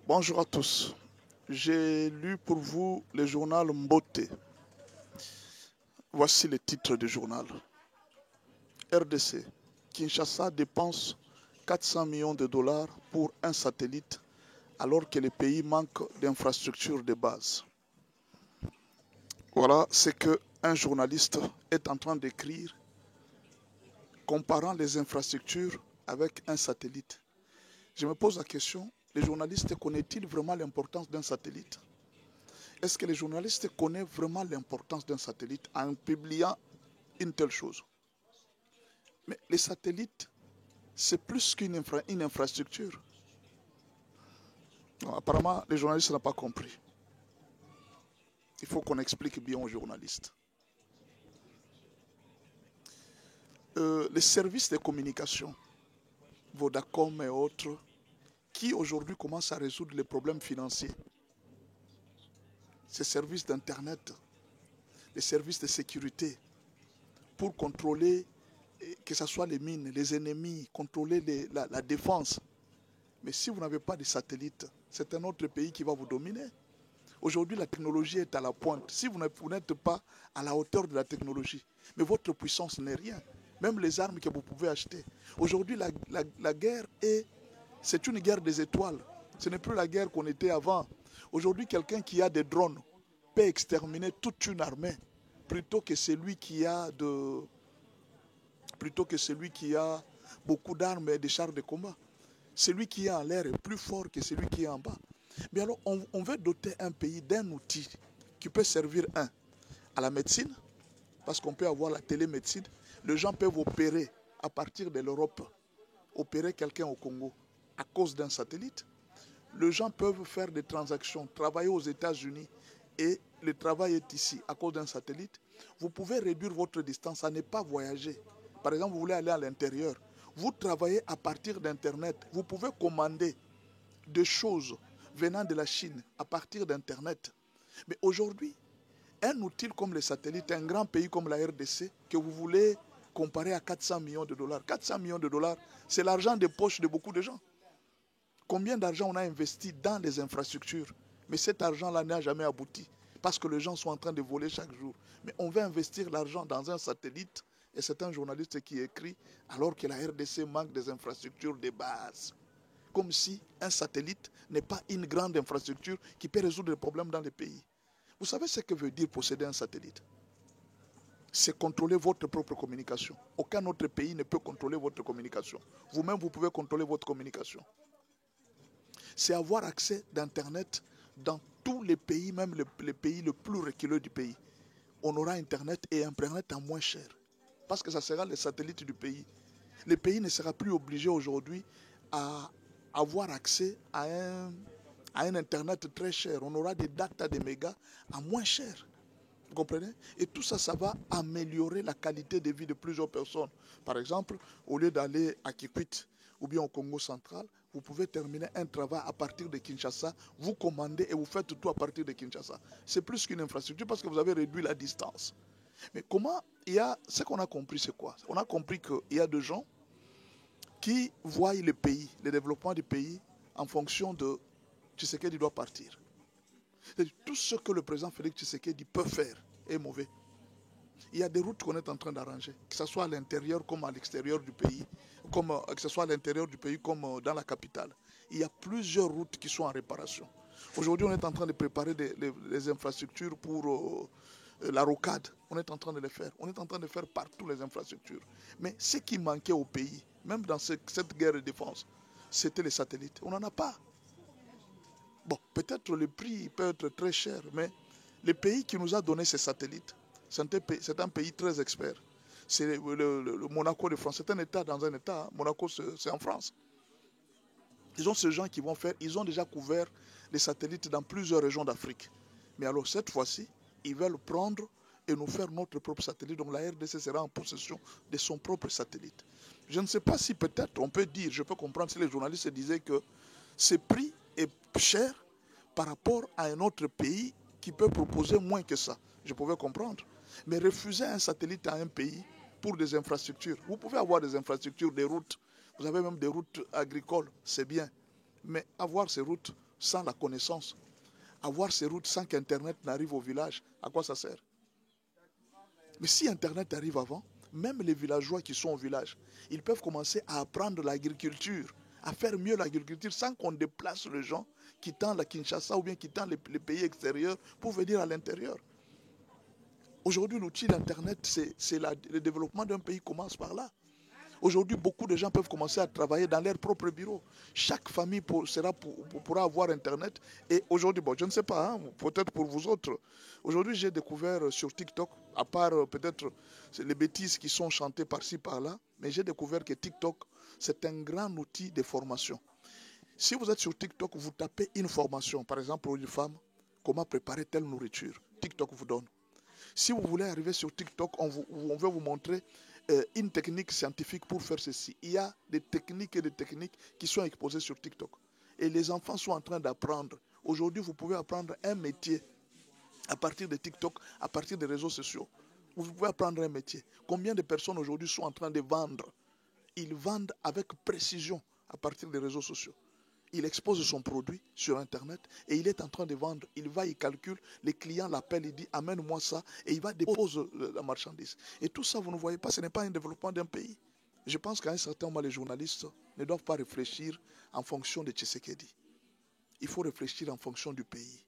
Bonjour à tous. J'ai lu pour vous le journal Mbote. Voici le titre du journal. RDC. Kinshasa dépense 400 millions de dollars pour un satellite alors que le pays manque d'infrastructures de base. Voilà ce qu'un journaliste est en train d'écrire comparant les infrastructures avec un satellite. Je me pose la question, les journalistes connaissent-ils vraiment l'importance d'un satellite? Est-ce que les journalistes connaissent vraiment l'importance d'un satellite en publiant une telle chose? Mais les satellites, c'est plus qu'une infrastructure. Non, apparemment, les journalistes n'ont pas compris. Il faut qu'on explique bien aux journalistes. Les services de communication, Vodacom et autres, qui aujourd'hui commencent à résoudre les problèmes financiers. Ces services d'Internet, les services de sécurité, pour contrôler, que ce soit les mines, les ennemis, contrôler la défense. Mais si vous n'avez pas de satellite, c'est un autre pays qui va vous dominer. Aujourd'hui, la technologie est à la pointe. Si vous n'êtes pas à la hauteur de la technologie, mais votre puissance n'est rien. Même les armes que vous pouvez acheter. Aujourd'hui, la guerre c'est une guerre des étoiles. Ce n'est plus la guerre qu'on était avant. Aujourd'hui, quelqu'un qui a des drones peut exterminer toute une armée plutôt que celui qui a beaucoup d'armes et des chars de combat. Celui qui est en l'air est plus fort que celui qui est en bas. Mais alors, on veut doter un pays d'un outil qui peut servir, à la médecine, parce qu'on peut avoir la télémédecine. Les gens peuvent opérer à partir de l'Europe, opérer quelqu'un au Congo à cause d'un satellite. Les gens peuvent faire des transactions, travailler aux États-Unis et le travail est ici à cause d'un satellite. Vous pouvez réduire votre distance à ne pas voyager. Par exemple, vous voulez aller à l'intérieur. Vous travaillez à partir d'Internet. Vous pouvez commander des choses venant de la Chine à partir d'Internet. Mais aujourd'hui, un outil comme les satellites, un grand pays comme la RDC, que vous voulez comparer à 400 millions de dollars. 400 millions de dollars, c'est l'argent des poches de beaucoup de gens. Combien d'argent on a investi dans les infrastructures? Mais cet argent-là n'a jamais abouti. Parce que les gens sont en train de voler chaque jour. Mais on veut investir l'argent dans un satellite. Et c'est un journaliste qui écrit alors que la RDC manque des infrastructures de base. Comme si un satellite n'est pas une grande infrastructure qui peut résoudre les problèmes dans les pays. Vous savez ce que veut dire posséder un satellite? C'est contrôler votre propre communication. Aucun autre pays ne peut contrôler votre communication. Vous-même, vous pouvez contrôler votre communication. C'est avoir accès d'Internet dans tous les pays, même les pays les plus reculés du pays. On aura Internet et Internet à moins cher. Parce que ça sera les satellites du pays. Le pays ne sera plus obligé aujourd'hui à avoir accès à un Internet très cher. On aura des data, des mégas à moins cher. Vous comprenez? Et tout ça, ça va améliorer la qualité de vie de plusieurs personnes. Par exemple, au lieu d'aller à Kikwit ou bien au Congo central, vous pouvez terminer un travail à partir de Kinshasa, vous commandez et vous faites tout à partir de Kinshasa. C'est plus qu'une infrastructure parce que vous avez réduit la distance. Mais comment ce qu'on a compris, c'est quoi? On a compris qu'il y a des gens qui voient le pays, le développement du pays, en fonction de Tshisekedi doit partir. Tout ce que le président Félix Tshisekedi peut faire est mauvais. Il y a des routes qu'on est en train d'arranger, que ce soit à l'intérieur comme à l'extérieur du pays, que ce soit à l'intérieur du pays comme dans la capitale. Il y a plusieurs routes qui sont en réparation. Aujourd'hui, on est en train de préparer les infrastructures pour la rocade. On est en train de les faire. On est en train de faire partout les infrastructures. Mais ce qui manquait au pays, même dans cette guerre de défense, c'était les satellites. On n'en a pas. Bon, peut-être le prix peut être très cher, mais le pays qui nous a donné ces satellites, c'est un pays très expert. C'est le Monaco de France. C'est un État dans un État. Monaco, c'est en France. Ils ont ces gens qui vont faire, ils ont déjà couvert les satellites dans plusieurs régions d'Afrique. Mais alors cette fois-ci, ils veulent prendre et nous faire notre propre satellite. Donc la RDC sera en possession de son propre satellite. Je ne sais pas si peut-être on peut dire, je peux comprendre si les journalistes disaient que ce prix est cher par rapport à un autre pays qui peut proposer moins que ça. Je pouvais comprendre. Mais refuser un satellite à un pays pour des infrastructures. Vous pouvez avoir des infrastructures, des routes. Vous avez même des routes agricoles, c'est bien. Mais avoir ces routes sans la connaissance. Avoir ces routes sans qu'Internet n'arrive au village, à quoi ça sert? Mais si Internet arrive avant, même les villageois qui sont au village, ils peuvent commencer à apprendre l'agriculture, à faire mieux l'agriculture sans qu'on déplace les gens quittant la Kinshasa ou bien quittant les pays extérieurs pour venir à l'intérieur. Aujourd'hui, l'outil d'Internet, c'est le développement d'un pays commence par là. Aujourd'hui, beaucoup de gens peuvent commencer à travailler dans leur propre bureau. Chaque famille pourra avoir Internet. Et aujourd'hui, bon, je ne sais pas, hein, peut-être pour vous autres, aujourd'hui j'ai découvert sur TikTok, à part peut-être les bêtises qui sont chantées par-ci, par-là, mais j'ai découvert que TikTok, c'est un grand outil de formation. Si vous êtes sur TikTok, vous tapez une formation, par exemple pour une femme, comment préparer telle nourriture. TikTok vous donne. Si vous voulez arriver sur TikTok, on veut vous montrer une technique scientifique pour faire ceci. Il y a des techniques et des techniques qui sont exposées sur TikTok. Et les enfants sont en train d'apprendre. Aujourd'hui, vous pouvez apprendre un métier à partir de TikTok, à partir des réseaux sociaux. Vous pouvez apprendre un métier. Combien de personnes aujourd'hui sont en train de vendre? Ils vendent avec précision à partir des réseaux sociaux. Il expose son produit sur Internet et il est en train de vendre. Il va, il calcule, les clients l'appellent, il dit amène-moi ça et il va déposer la marchandise. Et tout ça, vous ne voyez pas, ce n'est pas un développement d'un pays. Je pense qu'à un certain moment, les journalistes ne doivent pas réfléchir en fonction de Tshisekedi. Il faut réfléchir en fonction du pays.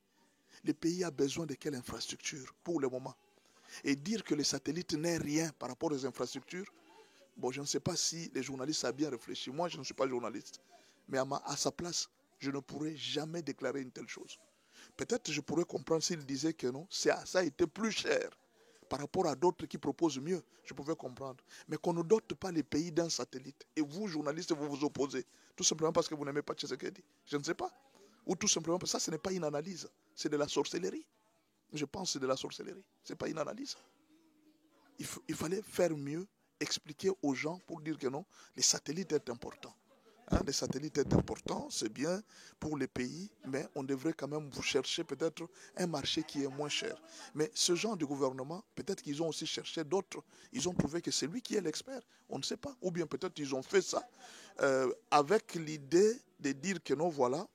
Le pays a besoin de quelle infrastructure pour le moment? Et dire que les satellites n'est rien par rapport aux infrastructures, bon, je ne sais pas si les journalistes ont bien réfléchi. Moi, je ne suis pas journaliste. Mais à sa place, je ne pourrais jamais déclarer une telle chose. Peut-être je pourrais comprendre s'il disait que non, ça a été plus cher par rapport à d'autres qui proposent mieux. Je pouvais comprendre. Mais qu'on ne dote pas les pays d'un satellite. Et vous, journalistes, vous vous opposez. Tout simplement parce que vous n'aimez pas Tshisekedi. Je ne sais pas. Ou tout simplement parce que ça, ce n'est pas une analyse. C'est de la sorcellerie. Je pense que c'est de la sorcellerie. Ce n'est pas une analyse. Il fallait faire mieux, expliquer aux gens pour dire que non, les satellites sont importants. Hein, les satellites sont importants, c'est bien pour les pays, mais on devrait quand même vous chercher peut-être un marché qui est moins cher. Mais ce genre de gouvernement, peut-être qu'ils ont aussi cherché d'autres. Ils ont trouvé que c'est lui qui est l'expert. On ne sait pas. Ou bien peut-être ils ont fait ça avec l'idée de dire que non, voilà.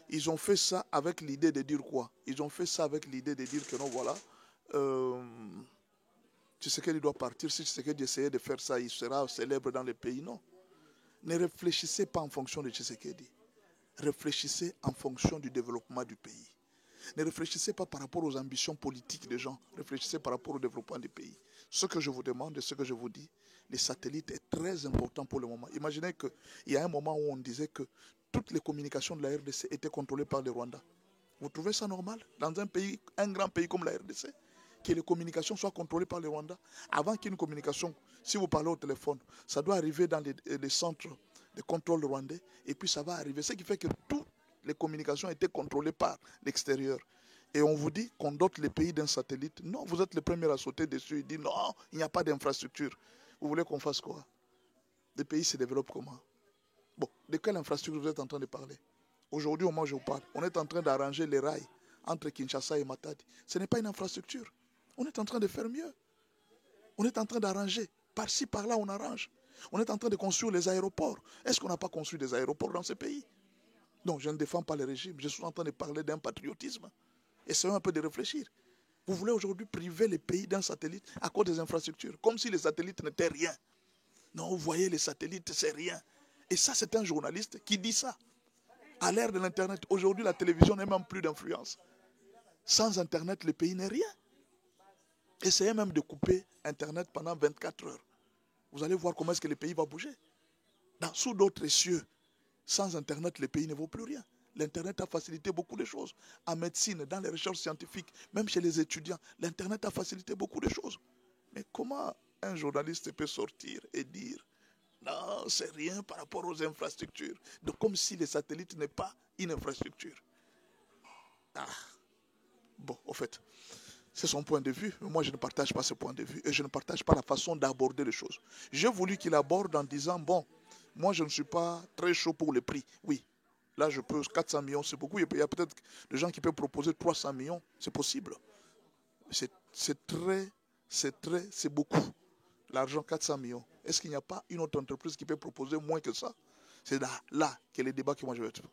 Ils ont fait ça avec l'idée de dire quoi? Ils ont fait ça avec l'idée de dire que non, voilà. Tshisekedi doit partir. Si Tshisekedi essayait de faire ça, il sera célèbre dans le pays. Non. Ne réfléchissez pas en fonction de Tshisekedi. Réfléchissez en fonction du développement du pays. Ne réfléchissez pas par rapport aux ambitions politiques des gens. Réfléchissez par rapport au développement du pays. Ce que je vous demande et ce que je vous dis, les satellites est très important pour le moment. Imaginez qu'il y a un moment où on disait que toutes les communications de la RDC étaient contrôlées par le Rwanda. Vous trouvez ça normal dans un pays, un grand pays comme la RDC, que les communications soient contrôlées par le Rwanda? Avant qu'une communication, si vous parlez au téléphone, ça doit arriver dans les centres de contrôle rwandais et puis ça va arriver. Ce qui fait que toutes les communications étaient contrôlées par l'extérieur. Et on vous dit qu'on dote les pays d'un satellite. Non, vous êtes les premiers à sauter dessus et dire non, il n'y a pas d'infrastructure. Vous voulez qu'on fasse quoi? Les pays se développent comment? Bon, de quelle infrastructure vous êtes en train de parler? Aujourd'hui, au moment où je vous parle, on est en train d'arranger les rails entre Kinshasa et Matadi. Ce n'est pas une infrastructure. On est en train de faire mieux. On est en train d'arranger. Par-ci, par-là, on arrange. On est en train de construire les aéroports. Est-ce qu'on n'a pas construit des aéroports dans ce pays? Non, je ne défends pas le régime. Je suis en train de parler d'un patriotisme. Essayons un peu de réfléchir. Vous voulez aujourd'hui priver les pays d'un satellite à cause des infrastructures, comme si les satellites n'étaient rien. Non, vous voyez, les satellites, c'est rien. Et ça, c'est un journaliste qui dit ça. À l'ère de l'Internet, aujourd'hui, la télévision n'a même plus d'influence. Sans Internet, le pays n'est rien. Essayez même de couper Internet pendant 24 heures. Vous allez voir comment est-ce que le pays va bouger. Sous d'autres cieux, sans Internet, le pays ne vaut plus rien. L'Internet a facilité beaucoup de choses. En médecine, dans les recherches scientifiques, même chez les étudiants, l'Internet a facilité beaucoup de choses. Mais comment un journaliste peut sortir et dire non, c'est rien par rapport aux infrastructures, donc comme si les satellites n'est pas une infrastructure? Bon, au fait, c'est son point de vue, mais moi je ne partage pas ce point de vue et je ne partage pas la façon d'aborder les choses. J'ai voulu qu'il aborde en disant, bon, moi je ne suis pas très chaud pour le prix. Oui, là je peux, 400 millions c'est beaucoup, il y a peut-être des gens qui peuvent proposer 300 millions, c'est possible. C'est beaucoup. L'argent 400 millions. Est-ce qu'il n'y a pas une autre entreprise qui peut proposer moins que ça? C'est là que le débat que moi je vais faire.